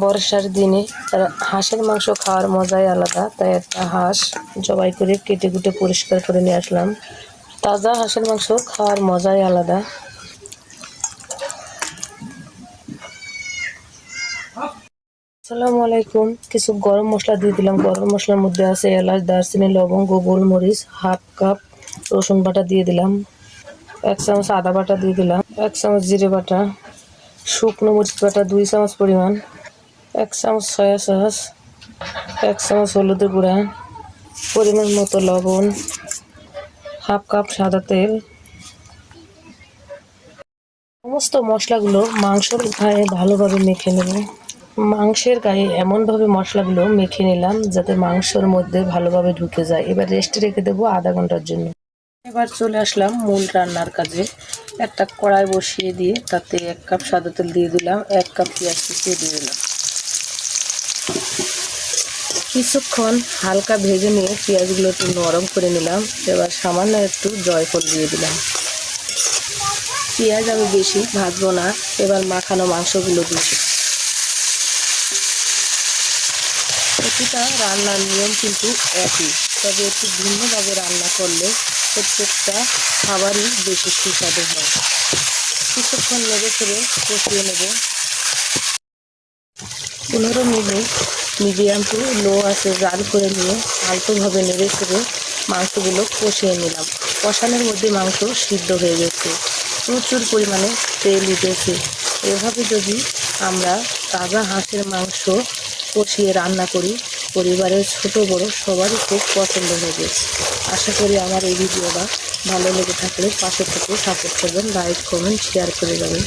বর্ষার দিনে হাঁসের মাংস খাওয়ার মজাই আলাদা। তাই একটা হাঁস জবাই করে কেটে কুটে পরিষ্কার করে নিয়ে আসলাম। তাজা হাঁসের মাংস খাওয়ার মজাই আলাদা। আসসালামু আলাইকুম। কিছু গরম মশলা দিয়ে দিলাম। গরম মশলার মধ্যে আছে এলাচ, দারচিনি, লবঙ্গ, গোলমরিচ, হাফ কাপ রসুন বাটা দিয়ে দিলাম, 1 চামচ আদা বাটা দিয়ে দিলাম, 1 চামচ জিরে বাটা, শুকনো মরিচ বাটা 2 চামচ পরিমাণ, 1 চামচ সয়া সস, 1 চামচ হলুদের গুঁড়া, পরিমাণ মতো লবণ, হাফ কাপ সাদা তেল। সমস্ত মশলাগুলো মাংসের গায়ে ভালোভাবে মেখে নেব। মাংসের গায়ে এমনভাবে মশলাগুলো মেখে নিলাম যাতে মাংসের মধ্যে ভালোভাবে ঢুকে যায়। এবার রেস্টে রেখে দেবো আধা ঘন্টার জন্য। এবার চলে আসলাম মূল রান্নার কাজে। একটা কড়াই বসিয়ে দিয়ে তাতে 1 কাপ সাদা তেল দিয়ে দিলাম, 1 কাপ পেঁয়াজ কুচিয়ে দিয়ে দিলাম। কিছুক্ষণ হালকা ভেজে নিয়ে পেঁয়াজগুলো একটু নরম করে নিলাম। এবার সামান্য একটু জয়ফল দিয়ে দিলাম। পেঁয়াজ আমি বেশি ভাজবো না। এবার মাখানো মাংসগুলো দিয়ে দিলাম। প্রতিটা রান্নার নিয়ম কিন্তু একই, তবে একটু ভিন্নভাবে রান্না করলে প্রত্যেকটা খাবারই বেশি সুস্বাদু হয়। কিছুক্ষণ নেড়ে ছেড়ে কষিয়ে নেব। 15 মিনিট মিডিয়াম টু লো আছে জাল করে নিয়ে আলতোভাবে নেড়ে ছেড়ে মাংসগুলো কষিয়ে নিলাম। কষানোর মধ্যে মাংস সিদ্ধ হয়ে গেছে, প্রচুর পরিমাণে তেল উঠেছে। এভাবে যদি আমরা তাজা হাঁসের মাংস কষিয়ে রান্না করি, পরিবারের ছোট বড় সবারই খুব পছন্দ হবে। আশা করি আমার এই ভিডিওটা ভালো লেগে থাকলে পাশে থেকে সাপোর্ট করবেন, লাইক কমেন্ট শেয়ার করে যাবেন।